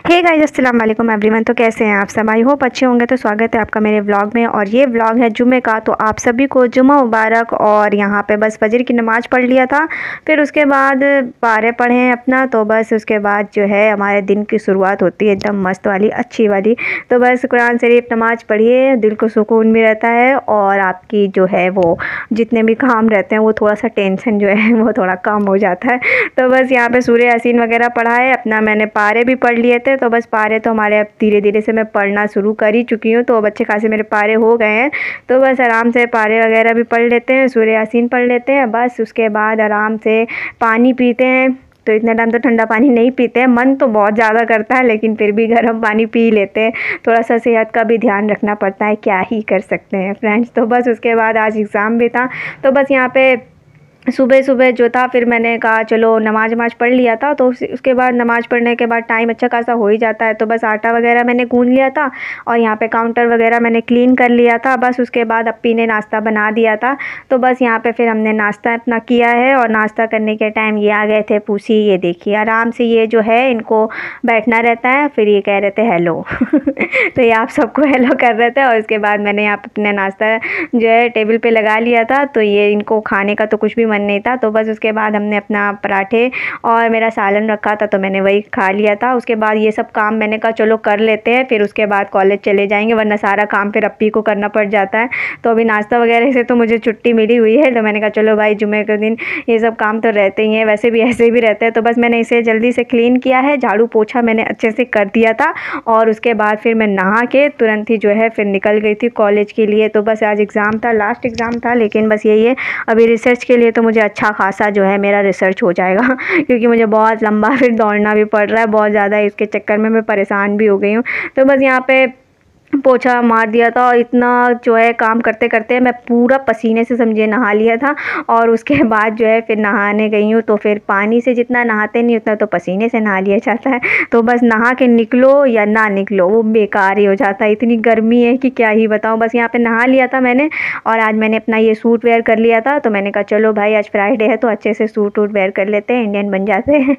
Hey guys, अस्सलाम वालेकुम everyone. तो कैसे हैं आप सब? आई होप अच्छे होंगे। तो स्वागत है आपका मेरे व्लॉग में, और ये व्लॉग है जुमे का। तो आप सभी को जुमा मुबारक। और यहाँ पे बस फजर की नमाज़ पढ़ लिया था, फिर उसके बाद पारे पढ़े हैं अपना। तो बस उसके बाद जो है हमारे दिन की शुरुआत होती है एकदम मस्त वाली, अच्छी वाली। तो बस कुरान शरीफ नमाज़ पढ़िए, दिल को सुकून भी रहता है, और आपकी जो है वो जितने भी काम रहते हैं वो थोड़ा सा टेंशन जो है वो थोड़ा कम हो जाता है। तो बस यहाँ पे सूरह यासीन वगैरह पढ़ा है अपना, मैंने पारे भी पढ़ लिए थे। तो बस पारे तो हमारे अब धीरे धीरे से मैं पढ़ना शुरू कर ही चुकी हूँ, तो अब अच्छे खासे मेरे पारे हो गए हैं। तो बस आराम से पारे वगैरह भी पढ़ लेते हैं, सूरह यासीन पढ़ लेते हैं, बस उसके बाद आराम से पानी पीते हैं। तो इतना टाइम तो ठंडा पानी नहीं पीते हैं, मन तो बहुत ज़्यादा करता है, लेकिन फिर भी गर्म पानी पी लेते हैं। थोड़ा सा सेहत का भी ध्यान रखना पड़ता है, क्या ही कर सकते हैं फ्रेंड्स। तो बस उसके बाद आज एग्ज़ाम भी था, तो बस यहाँ पे सुबह सुबह जो था, फिर मैंने कहा चलो नमाज पढ़ लिया था। तो उसके बाद नमाज़ पढ़ने के बाद टाइम अच्छा खासा हो ही जाता है। तो बस आटा वगैरह मैंने गूँध लिया था, और यहाँ पे काउंटर वगैरह मैंने क्लीन कर लिया था। बस उसके बाद अप्पी ने नाश्ता बना दिया था। तो बस यहाँ पे फिर हमने नाश्ता अपना किया है, और नाश्ता करने के टाइम ये आ गए थे पूसी। ये देखिए आराम से ये जो है इनको बैठना रहता है, फिर ये कह रहे थे हेलो तो ये आप सबको हेलो कर रहे थे। और उसके बाद मैंने यहाँ पे अपना नाश्ता जो है टेबल पे लगा लिया था। तो ये इनको खाने का तो कुछ भी मन नहीं था। तो बस उसके बाद हमने अपना पराठे और मेरा सालन रखा था, तो मैंने वही खा लिया था। उसके बाद ये सब काम मैंने कहा चलो कर लेते हैं, फिर उसके बाद कॉलेज चले जाएंगे, वरना सारा काम फिर अप्पी को करना पड़ जाता है। तो अभी नाश्ता वगैरह से तो मुझे छुट्टी मिली हुई है, तो मैंने कहा चलो भाई जुमे के दिन ये सब काम तो रहते ही हैं, वैसे भी ऐसे भी रहते हैं। तो बस मैंने इसे जल्दी से क्लीन किया है, झाड़ू पोछा मैंने अच्छे से कर दिया था, और उसके बाद फिर मैं नहा के तुरंत ही जो है फिर निकल गई थी कॉलेज के लिए। तो बस आज एग्ज़ाम था, लास्ट एग्ज़ाम था, लेकिन बस यही है अभी रिसर्च के लिए तो मुझे अच्छा खासा जो है मेरा रिसर्च हो जाएगा क्योंकि मुझे बहुत लंबा फिर दौड़ना भी पड़ रहा है बहुत ज़्यादा, इसके चक्कर में मैं परेशान भी हो गई हूँ। तो बस यहाँ पे पोछा मार दिया था, और इतना जो है काम करते करते मैं पूरा पसीने से समझिए नहा लिया था। और उसके बाद जो है फिर नहाने गई हूँ, तो फिर पानी से जितना नहाते नहीं उतना तो पसीने से नहा लिया जाता है। तो बस नहा के निकलो या ना निकलो वो बेकार ही हो जाता है, इतनी गर्मी है कि क्या ही बताऊँ। बस यहाँ पे नहा लिया था मैंने, और आज मैंने अपना ये सूट वेयर कर लिया था। तो मैंने कहा चलो भाई आज फ्राइडे है तो अच्छे से सूट वूट वेयर कर लेते हैं, इंडियन बन जाते हैं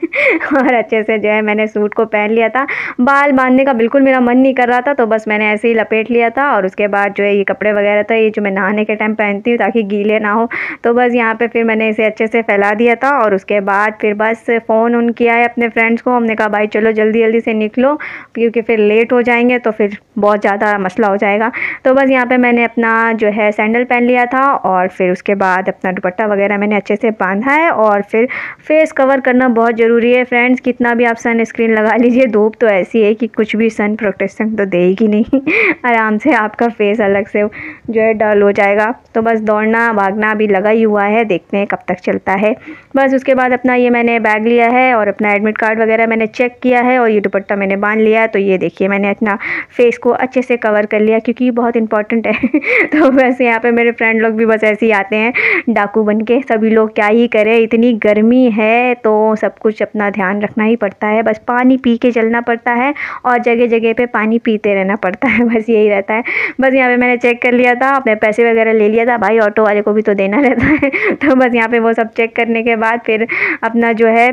और अच्छे से जो है मैंने सूट को पहन लिया था। बाल बांधने का बिल्कुल मेरा मन नहीं कर रहा था, तो बस मैंने ऐसे ही लपेट लिया था। और उसके बाद जो है ये कपड़े वगैरह था ये जो मैं नहाने के टाइम पहनती हूँ ताकि गीले ना हो, तो बस यहाँ पे फिर मैंने इसे अच्छे से फैला दिया था। और उसके बाद फिर बस फ़ोन ऑन किया है अपने फ्रेंड्स को, हमने कहा भाई चलो जल्दी जल्दी से निकलो क्योंकि फिर लेट हो जाएंगे तो फिर बहुत ज़्यादा मसला हो जाएगा। तो बस यहाँ पे मैंने अपना जो है सैंडल पहन लिया था, और फिर उसके बाद अपना दुपट्टा वगैरह मैंने अच्छे से बांधा है। और फिर फेस कवर करना बहुत ज़रूरी है फ्रेंड्स, कितना भी आप सन स्क्रीन लगा लीजिए, धूप तो ऐसी है कि कुछ भी सन प्रोटेक्शन तो देगी नहीं आराम से आपका फेस अलग से जो है डल हो जाएगा। तो बस दौड़ना भागना अभी लगा ही हुआ है, देखते हैं कब तक चलता है। बस उसके बाद अपना ये मैंने बैग लिया है, और अपना एडमिट कार्ड वगैरह मैंने चेक किया है, और ये दुपट्टा मैंने बांध लिया है। तो ये देखिए मैंने अपना फेस को अच्छे से कवर कर लिया क्योंकि ये बहुत इंपॉर्टेंट है तो वैसे यहाँ पे मेरे फ्रेंड लोग भी बस ऐसे ही आते हैं डाकू बन के, सभी लोग क्या ही करें, इतनी गर्मी है तो सब कुछ अपना ध्यान रखना ही पड़ता है। बस पानी पी के चलना पड़ता है, और जगह जगह पे पानी पीते रहना पड़ता है, बस यही रहता है। बस यहाँ पे मैंने चेक कर लिया था, अपने पैसे वगैरह ले लिया था, भाई ऑटो वाले को भी तो देना रहता है तो बस यहाँ पे वो सब चेक करने के बाद फिर अपना जो है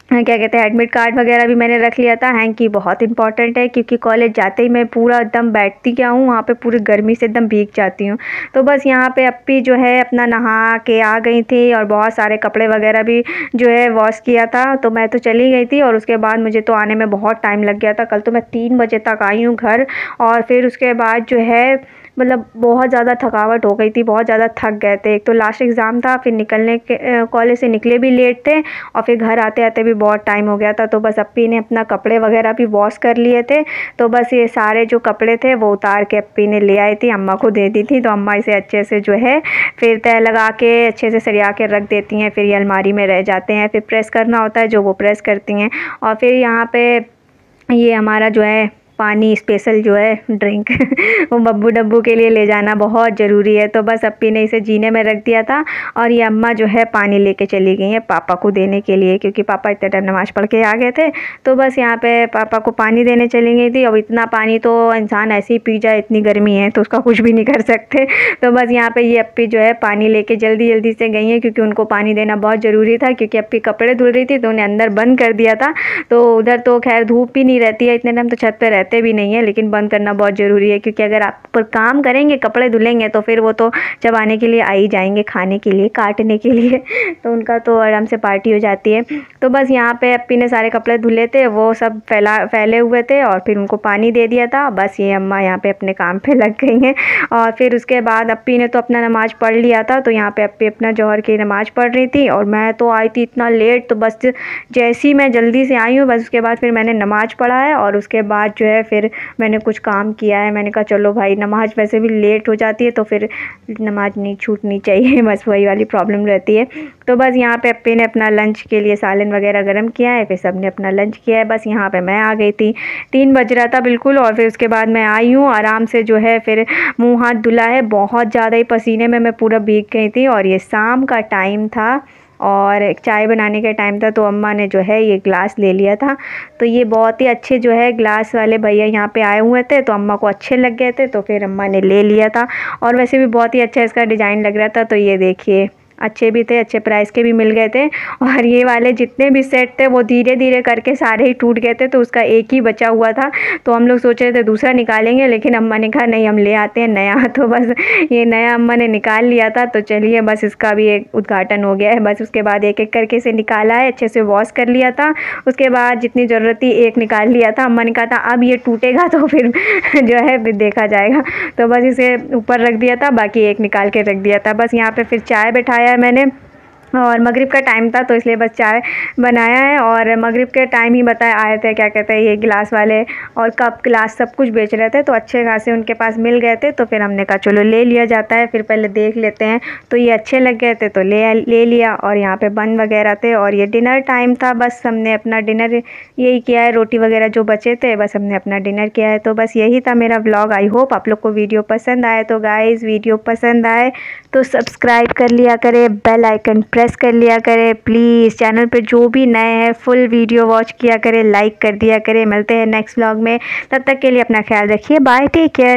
क्या कहते हैं एडमिट कार्ड वगैरह भी मैंने रख लिया था हैंकी, बहुत इंपॉर्टेंट है क्योंकि कॉलेज जाते ही मैं पूरा एकदम बैठती क्या हूँ वहाँ पे पूरी गर्मी से एकदम भीग जाती हूँ। तो बस यहाँ पे अप्पी जो है अपना नहा के आ गई थी, और बहुत सारे कपड़े वगैरह भी जो है वॉश किया था। तो मैं तो चली गई थी, और उसके बाद मुझे तो आने में बहुत टाइम लग गया था। कल तो मैं 3 बजे तक आई हूँ घर, और फिर उसके बाद जो है मतलब बहुत ज़्यादा थकावट हो गई थी, बहुत ज़्यादा थक गए थे। एक तो लास्ट एग्ज़ाम था, फिर निकलने के कॉलेज से निकले भी लेट थे, और फिर घर आते आते भी बहुत टाइम हो गया था। तो बस अप्पी ने अपना कपड़े वगैरह भी वॉश कर लिए थे। तो बस ये सारे जो कपड़े थे वो उतार के अप्पी ने ले आई थी, अम्मा को दे दी थी। तो अम्मा इसे अच्छे से जो है फिर तय लगा के अच्छे से सरिया के रख देती हैं, फिर ये अलमारी में रह जाते हैं। फिर प्रेस करना होता है जो वो प्रेस करती हैं। और फिर यहाँ पे ये हमारा जो है पानी स्पेशल जो है ड्रिंक वो बब्बू डब्बू के लिए ले जाना बहुत ज़रूरी है। तो बस अप्पी ने इसे जीने में रख दिया था और ये अम्मा जो है पानी लेके चली गई हैं पापा को देने के लिए, क्योंकि पापा इतने टाइम नमाज़ पढ़ के आ गए थे। तो बस यहाँ पे पापा को पानी देने चली गई थी। अब इतना पानी तो इंसान ऐसे ही पी जाए, इतनी गर्मी है तो उसका कुछ भी नहीं कर सकते। तो बस यहाँ पे ये अप्पी जो है पानी लेके जल्दी जल्दी से गई हैं, क्योंकि उनको पानी देना बहुत ज़रूरी था। क्योंकि अप्पी कपड़े धुल रही थी तो उन्हें अंदर बंद कर दिया था। तो उधर तो खैर धूप भी नहीं रहती है इतने टाइम, तो छत पे रहते भी नहीं है, लेकिन बंद करना बहुत ज़रूरी है। क्योंकि अगर आप पर काम करेंगे, कपड़े धुलेंगे, तो फिर वो तो चबाने के लिए आ ही जाएंगे, खाने के लिए, काटने के लिए तो उनका तो आराम से पार्टी हो जाती है। तो बस यहाँ पे अप्पी ने सारे कपड़े धुले थे, वो सब फैले हुए थे और फिर उनको पानी दे दिया था। बस ये अम्मा यहाँ पे अपने काम पे लग गई हैं। और फिर उसके बाद अप्पी ने तो अपना नमाज़ पढ़ लिया था। तो यहाँ पे अप्पी अपना जौहर की नमाज़ पढ़ रही थी और मैं तो आई थी इतना लेट। तो बस जैसे ही मैं जल्दी से आई हूँ, बस उसके बाद फिर मैंने नमाज़ पढ़ा है और उसके बाद जो है फिर मैंने कुछ काम किया है। मैंने कहा चलो भाई, नमाज़ वैसे भी लेट हो जाती है तो फिर नमाज़ नहीं छूटनी चाहिए, बस वही वाली प्रॉब्लम रहती है। तो बस यहाँ पे अप्पी ने अपना लंच के लिए सालन वगैरह गर्म किया है, फिर सब ने अपना लंच किया है। बस यहाँ पे मैं आ गई थी, 3 बज रहा था बिल्कुल। और फिर उसके बाद मैं आई हूँ आराम से, जो है फिर मुँह हाथ धुला है, बहुत ज़्यादा ही पसीने में मैं पूरा भीग गई थी। और ये शाम का टाइम था और चाय बनाने का टाइम था। तो अम्मा ने जो है ये ग्लास ले लिया था। तो ये बहुत ही अच्छे जो है ग्लास वाले भैया यहाँ पे आए हुए थे, तो अम्मा को अच्छे लग गए थे, तो फिर अम्मा ने ले लिया था। और वैसे भी बहुत ही अच्छा इसका डिज़ाइन लग रहा था। तो ये देखिए, अच्छे भी थे, अच्छे प्राइस के भी मिल गए थे। और ये वाले जितने भी सेट थे वो धीरे धीरे करके सारे ही टूट गए थे, तो उसका एक ही बचा हुआ था। तो हम लोग सोच रहे थे दूसरा निकालेंगे, लेकिन अम्मा ने कहा नहीं, हम ले आते हैं नया। तो बस ये नया अम्मा ने निकाल लिया था। तो चलिए, बस इसका भी एक उद्घाटन हो गया है। बस उसके बाद एक एक करके इसे निकाला है, अच्छे से वॉश कर लिया था। उसके बाद जितनी ज़रूरत थी एक निकाल लिया था। अम्मा ने कहा था अब ये टूटेगा तो फिर जो है फिर देखा जाएगा। तो बस इसे ऊपर रख दिया था, बाकी एक निकाल के रख दिया था। बस यहाँ पे फिर चाय बैठाया है मैंने, और मगरिब का टाइम था तो इसलिए बस चाय बनाया है। और मगरिब के टाइम ही बताए आए थे, क्या कहते हैं, ये गिलास वाले और कप गिलास सब कुछ बेच रहे थे। तो अच्छे खासे उनके पास मिल गए थे, तो फिर हमने कहा चलो ले लिया जाता है, फिर पहले देख लेते हैं। तो ये अच्छे लग गए थे तो ले लिया। और यहाँ पे बन वगैरह थे और ये डिनर टाइम था। बस हमने अपना डिनर यही किया है, रोटी वगैरह जो बचे थे बस हमने अपना डिनर किया है। तो बस यही था मेरा व्लॉग। आई होप आप लोग को वीडियो पसंद आए। तो गाइज़, वीडियो पसंद आए तो सब्सक्राइब कर लिया करें, बेल आइकन प्रेस कर लिया करें प्लीज़। चैनल पे जो भी नए हैं फुल वीडियो वॉच किया करें, लाइक कर दिया करें। मिलते हैं नेक्स्ट व्लॉग में, तब तक के लिए अपना ख्याल रखिए। Bye, take care.